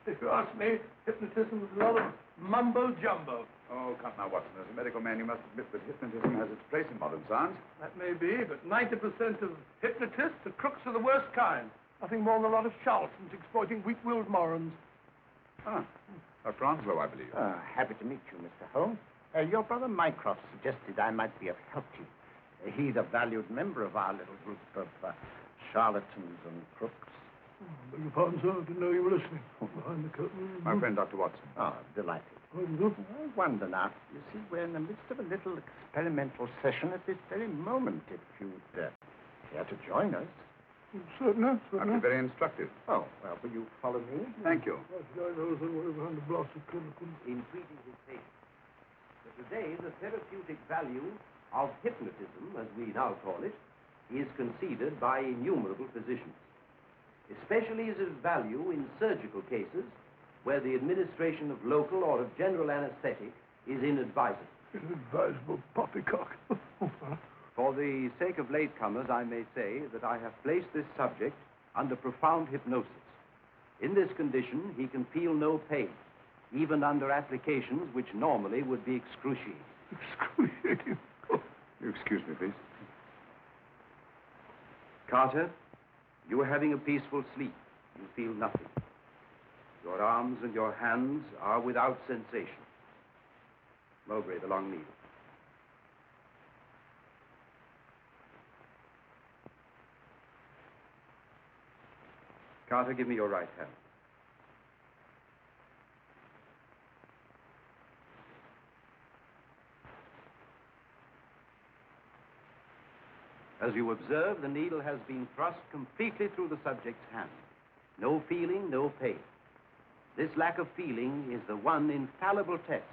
If you ask me, hypnotism is a lot of mumbo-jumbo. Oh, come now, Watson. As a medical man, you must admit that hypnotism has its place in modern science. That may be, but 90% of hypnotists are crooks of the worst kind. Nothing more than a lot of charlatans exploiting weak-willed morons. Ah, Dr. Onslow, I believe. Happy to meet you, Mr. Holmes. Your brother Mycroft suggested I might be of help to you. He's a valued member of our little group of charlatans and crooks. Beg your pardon, sir. I didn't know you were listening. Behind the curtain. My friend, Dr. Watson. Oh, delighted. I wonder now, you see, we're in the midst of a little experimental session at this very moment. If you'd care to join us. Certainly. That'd be very instructive. Oh, well, will you follow me? Thank you. In treating his patients. But today, the therapeutic value of hypnotism, as we now call it, is conceded by innumerable physicians. Especially is its value in surgical cases where the administration of local or of general anesthetic is inadvisable. Inadvisable poppycock. For the sake of latecomers, I may say that I have placed this subject under profound hypnosis. In this condition, he can feel no pain, even under applications which normally would be excruciating. Excruciating? You excuse me, please. Carter, you are having a peaceful sleep. You feel nothing. Your arms and your hands are without sensation. Mowbray, the long needle. Carter, give me your right hand. As you observe, the needle has been thrust completely through the subject's hand. No feeling, no pain. This lack of feeling is the one infallible test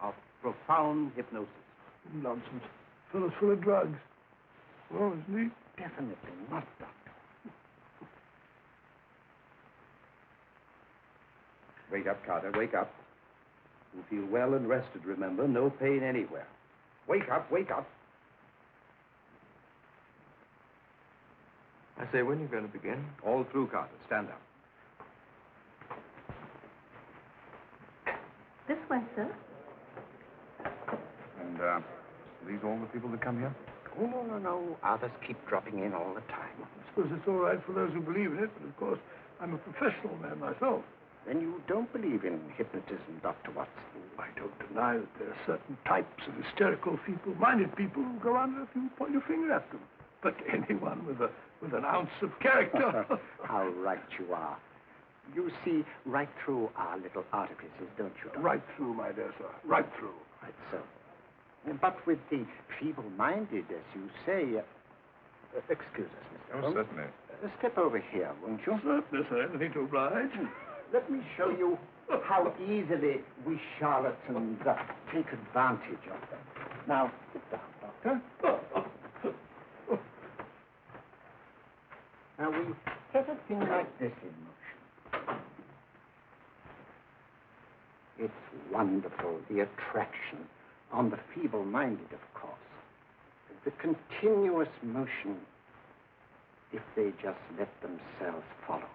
of profound hypnosis. Nonsense. Fellow's full of drugs. Well, isn't he? Definitely not, Doctor. Wake up, Carter, wake up. You feel well and rested, remember. No pain anywhere. Wake up, wake up. I say, when are you going to begin? All through, Carter. Stand up. This way, sir. And, are these all the people that come here? Oh, no. Others keep dropping in all the time. I suppose it's all right for those who believe in it, but of course, I'm a professional man myself. Then you don't believe in hypnotism, Dr. Watson? I don't deny that there are certain types of hysterical, feeble-minded people who go under if you point your finger at them. But anyone with an ounce of character... How right you are. You see right through our little artifices, don't you, Doctor? Right through, my dear sir. Right through. Right so. But with the feeble-minded, as you say... excuse us, Mr. Holmes. Certainly. Step over here, won't you? Certainly, sir. Anything to oblige. Let me show you how easily we charlatans take advantage of them. Now, sit down, Doctor. Now, we set a thing like this in motion. It's wonderful, the attraction on the feeble-minded, of course. The continuous motion, if they just let themselves follow it.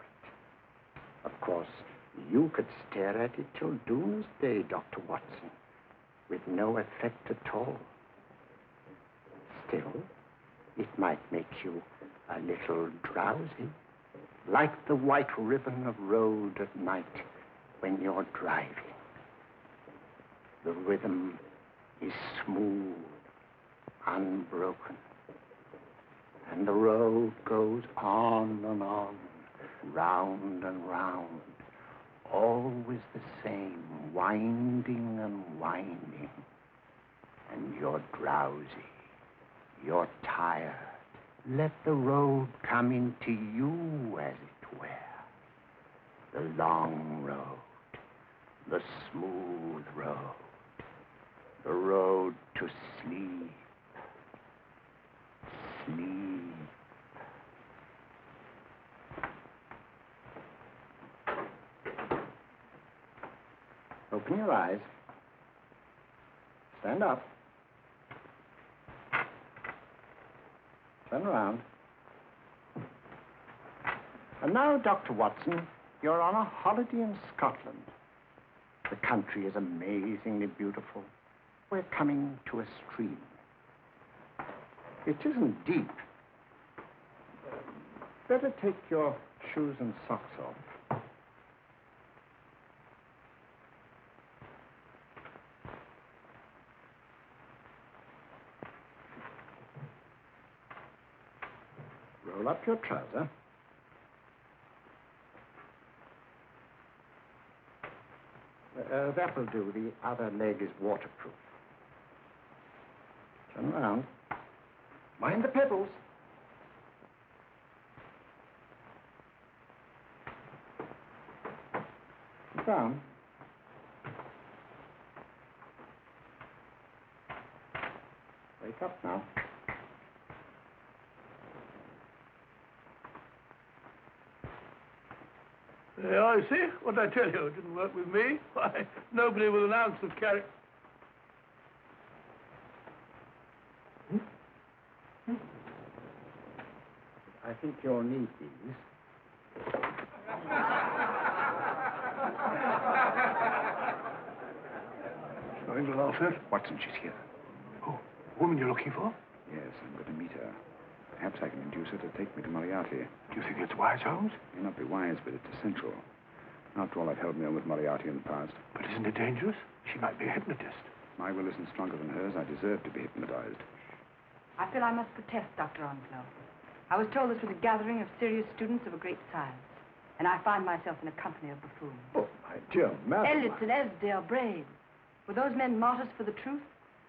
Of course, you could stare at it till doomsday, Dr. Watson, with no effect at all. still, it might make you a little drowsy, like the white ribbon of road at night when you're driving. The rhythm is smooth, unbroken, and the road goes on and on, round and round, always the same, winding and winding. And you're drowsy, you're tired. Let the road come into you, as it were. The long road, the smooth road, the road to sleep. Sleep. Open your eyes. Stand up. Turn around. And now, Dr. Watson, you're on a holiday in Scotland. The country is amazingly beautiful. We're coming to a stream. It isn't deep. Better take your shoes and socks off. Roll up your trouser. That'll do. The other leg is waterproof. Turn around. Mind the pebbles. Sit down. Wake up now. I see. What did I tell you? It didn't work with me. Why, nobody with an ounce of character. I think you'll need these. Nothing to laugh at. Watson, she's here. Oh, woman you're looking for? Yes, I'm going to meet her. Perhaps I can induce her to take me to Moriarty. Do you think it's wise, Holmes? May not be wise, but it's essential. After all, I've held me on with Moriarty in the past. But isn't it dangerous? She might be a hypnotist. My will isn't stronger than hers. I deserve to be hypnotized. I feel I must protest, Dr. Onslow. I was told this was a gathering of serious students of a great science, and I find myself in a company of buffoons. Oh, my dear madam. Elliot and Esdale brave. Were those men martyrs for the truth?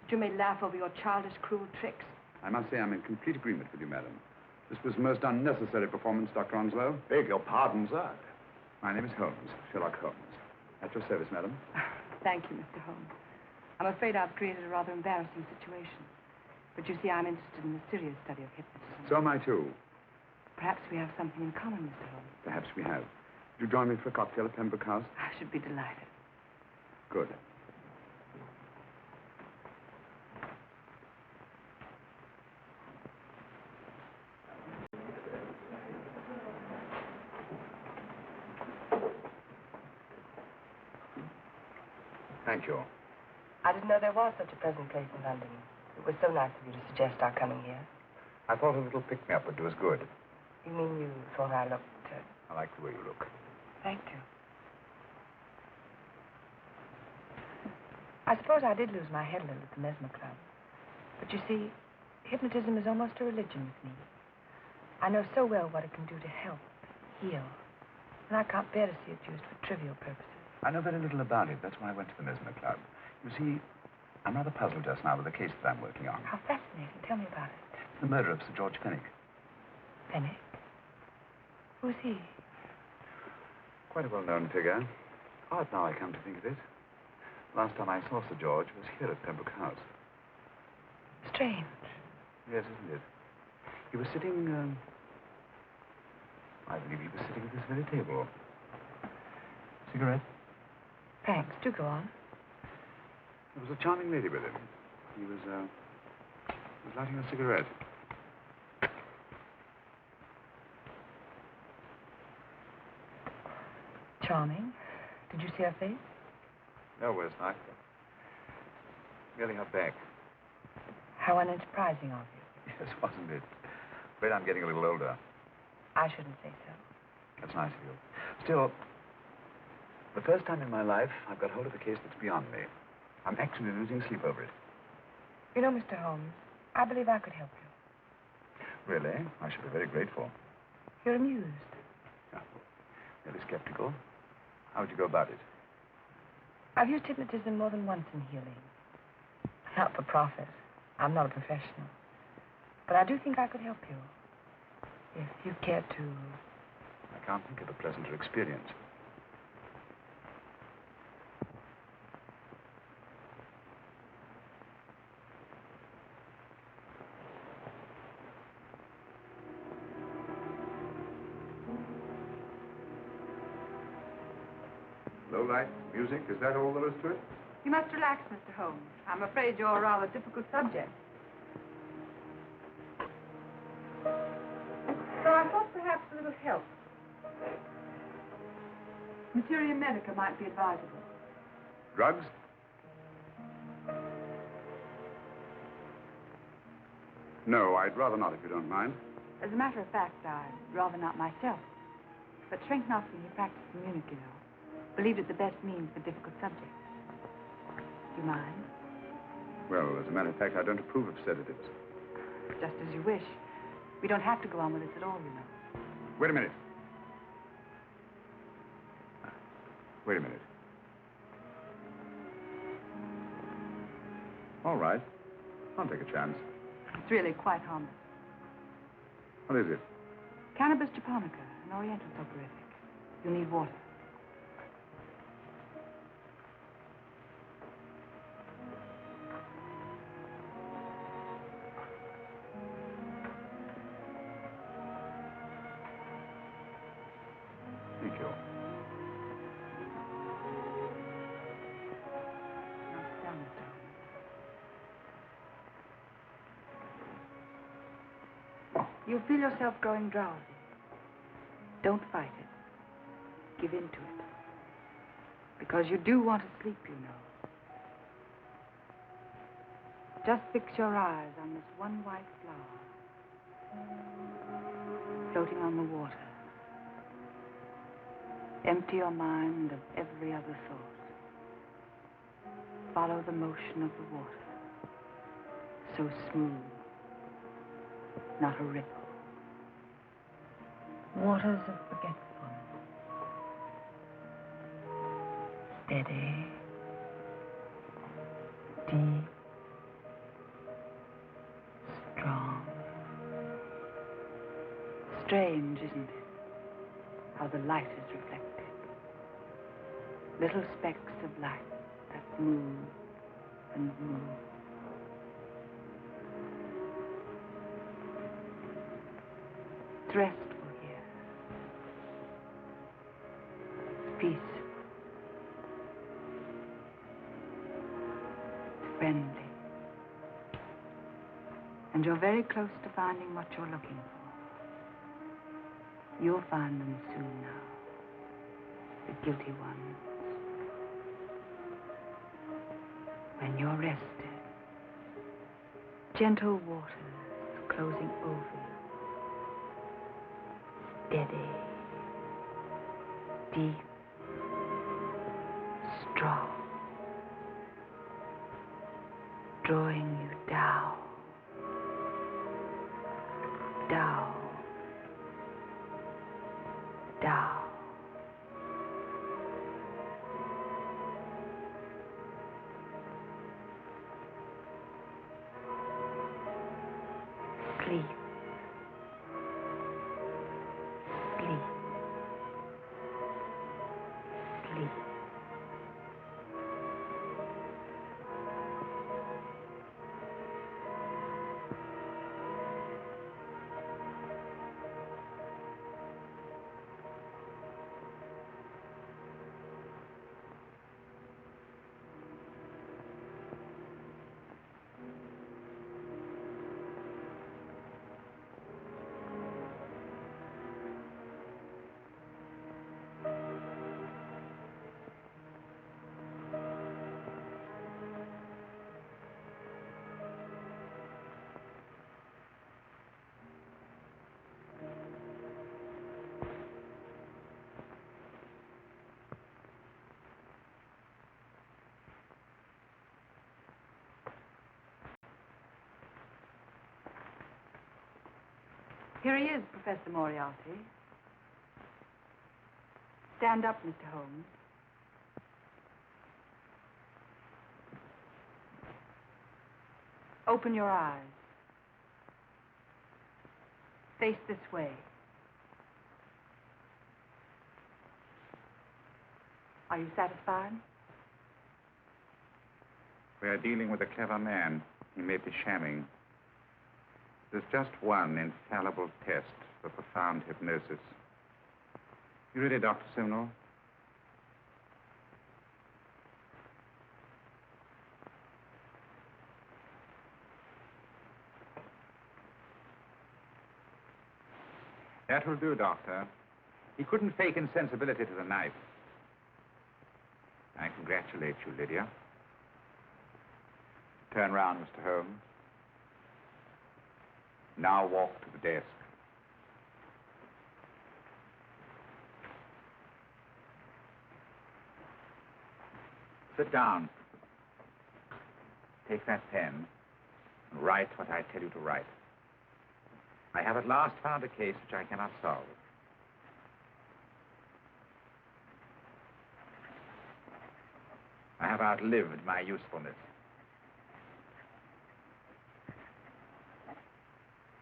That you may laugh over your childish, cruel tricks? I must say I'm in complete agreement with you, madam. This was a most unnecessary performance, Dr. Onslow. Beg your pardon, sir. My name is Holmes, Sherlock Holmes. At your service, madam. Thank you, Mr. Holmes. I'm afraid I've created a rather embarrassing situation. But you see, I'm interested in the serious study of hypnotism. So am I, too. Perhaps we have something in common, Mr. Holmes. Perhaps we have. Would you join me for a cocktail at Pembroke House? I should be delighted. Good. Thank you. I didn't know there was such a pleasant place in London. It was so nice of you to suggest our coming here. I thought a little pick-me-up would do us good. You mean you thought I looked... I like the way you look. Thank you. I suppose I did lose my head a little at the Mesmer Club. But you see, hypnotism is almost a religion with me. I know so well what it can do to help, heal. And I can't bear to see it used for trivial purposes. I know very little about it. That's why I went to the Mesmer Club. You see, I'm rather puzzled just now with the case that I'm working on. How fascinating. Tell me about it. The murder of Sir George Pennick. Pennick? Who's he? Quite a well-known figure. Odd now I come to think of it. Last time I saw Sir George was here at Pembroke House. Strange. Yes, isn't it? He was sitting, I believe he was sitting at this very table. Cigarette? Thanks. Do go on. There was a charming lady with him. He was lighting a cigarette. Charming. Did you see her face? No, Wes, not. Merely her back. How unenterprising of you. Yes, wasn't it? Afraid I'm getting a little older. I shouldn't say so. That's nice of you. Still, the first time in my life, I've got hold of a case that's beyond me. I'm actually losing sleep over it. You know, Mr. Holmes, I believe I could help you. Really? I should be very grateful. You're amused. Yeah. Really skeptical. How would you go about it? I've used hypnotism more than once in healing. Not for profit. I'm not a professional. But I do think I could help you. If you care to... I can't think of a pleasanter experience. Low light, music, is that all there is to it? You must relax, Mr. Holmes. I'm afraid you're a rather difficult subject. So I thought perhaps a little help. Materia medica might be advisable. Drugs? No, I'd rather not, if you don't mind. As a matter of fact, I'd rather not myself. But Schwenknoff, when he practiced in Munich, you know, believed it the best means for difficult subjects. Do you mind? Well, as a matter of fact, I don't approve of sedatives. Just as you wish. We don't have to go on with this at all, you know. Wait a minute. Wait a minute. All right. I'll take a chance. It's really quite harmless. What is it? Cannabis japonica, an oriental soporific. You'll need water. Thank you. Now sit down, Mr. Holmes. You'll feel yourself growing drowsy. Don't fight it. Give in to it. Because you do want to sleep, you know. Just fix your eyes on this one white flower floating on the water. Empty your mind of every other thought. Follow the motion of the water. So smooth. Not a ripple. Waters of forgetfulness. Steady. Deep. Strong. Strange, isn't it? How the light is reflected. Little specks of light that move and move. It's restful here. It's peaceful. It's friendly. And you're very close to finding what you're looking for. You'll find them soon now. The guilty ones. When you're rested, gentle waters closing over you. Steady, deep, strong, drawing you down, down, down. Sleep. Sleep. Sleep. Here he is, Professor Moriarty. Stand up, Mr. Holmes. Open your eyes. Face this way. Are you satisfied? We are dealing with a clever man. He may be shamming. There's just one infallible test for profound hypnosis. You ready, Dr. Simnel? That will do, Doctor. He couldn't fake insensibility to the knife. I congratulate you, Lydia. Turn round, Mr. Holmes. Now walk to the desk. Sit down. Take that pen and write what I tell you to write. I have at last found a case which I cannot solve. I have outlived my usefulness.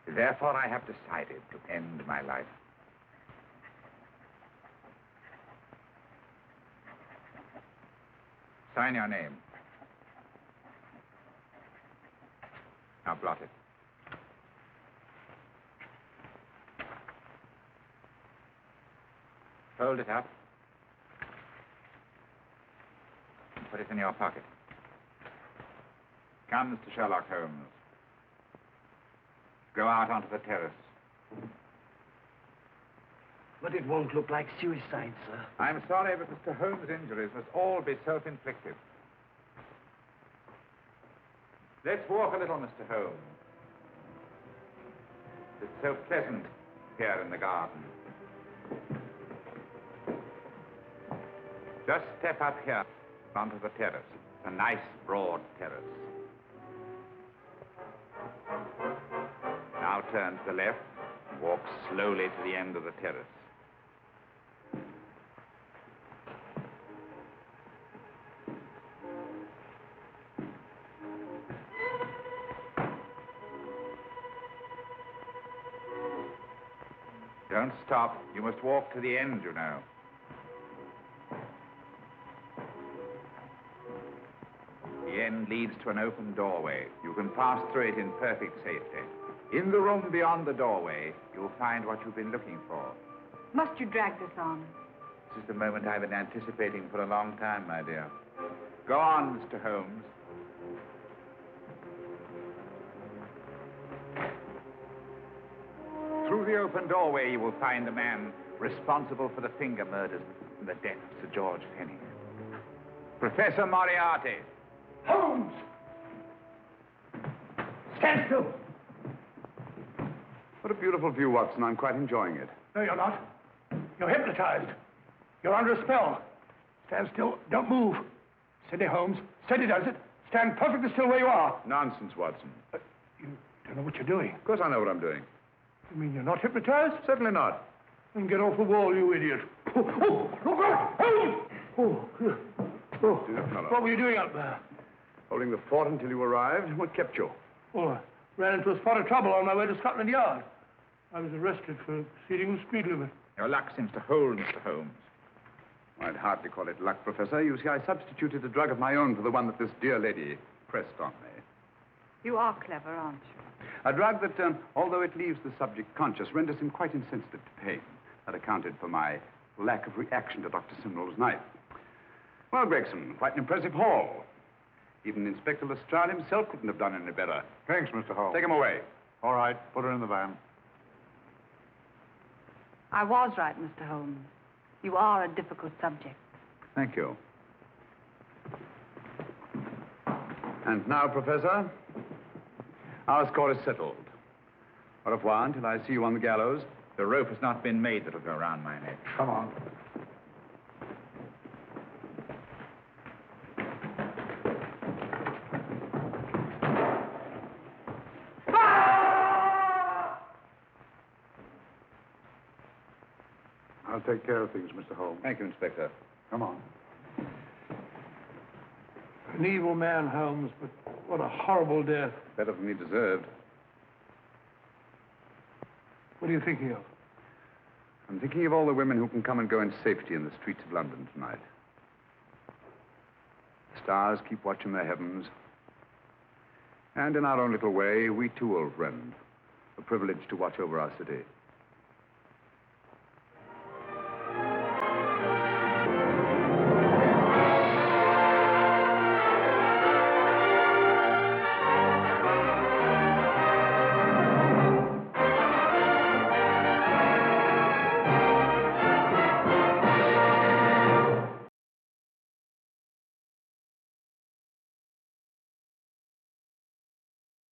Therefore, I have decided to end my life. Sign your name. Now blot it. Fold it up. And put it in your pocket. Come, Mr. Sherlock Holmes. Go out onto the terrace. But it won't look like suicide, sir. I'm sorry, but Mr. Holmes' injuries must all be self-inflicted. Let's walk a little, Mr. Holmes. It's so pleasant here in the garden. Just step up here onto the terrace. A nice, broad terrace. Now turn to the left and walk slowly to the end of the terrace. Don't stop. You must walk to the end, you know. The end leads to an open doorway. You can pass through it in perfect safety. In the room beyond the doorway, you'll find what you've been looking for. Must you drag this on? This is the moment I've been anticipating for a long time, my dear. Go on, Mr. Holmes. Through the open doorway, you will find the man responsible for the finger murders and the death of Sir George Fenning. Professor Moriarty. Holmes! Stand still! What a beautiful view, Watson. I'm quite enjoying it. No, you're not. You're hypnotized. You're under a spell. Stand still. Don't move. Steady, Holmes. Steady does it. Stand perfectly still where you are. Nonsense, Watson. You don't know what you're doing. Of course I know what I'm doing. You mean you're not hypnotized? Certainly not. Then get off the wall, you idiot. Oh, look out! Oh, Dear fellow. what were you doing up there? Holding the fort until you arrived. What kept you? Oh, I ran into a spot of trouble on my way to Scotland Yard. I was arrested for exceeding the speed limit. Your luck seems to hold, Mr. Holmes. I'd hardly call it luck, Professor. You see, I substituted a drug of my own for the one that this dear lady pressed on me. You are clever, aren't you? A drug that, although it leaves the subject conscious, renders him quite insensitive to pain. That accounted for my lack of reaction to Dr. Simnel's knife. Well, Gregson, quite an impressive haul. Even Inspector Lestrade himself couldn't have done any better. Thanks, Mr. Holmes. Take him away. All right, put her in the van. I was right, Mr. Holmes. You are a difficult subject. Thank you. And now, Professor, our score is settled. Au revoir until I see you on the gallows. The rope has not been made that'll go around my neck. Come on. I'll take care of things, Mr. Holmes. Thank you, Inspector. Come on. An evil man, Holmes, but what a horrible death. Better than he deserved. What are you thinking of? I'm thinking of all the women who can come and go in safety in the streets of London tonight. The stars keep watch in the heavens. And in our own little way, we too, old friend, are privileged to watch over our city.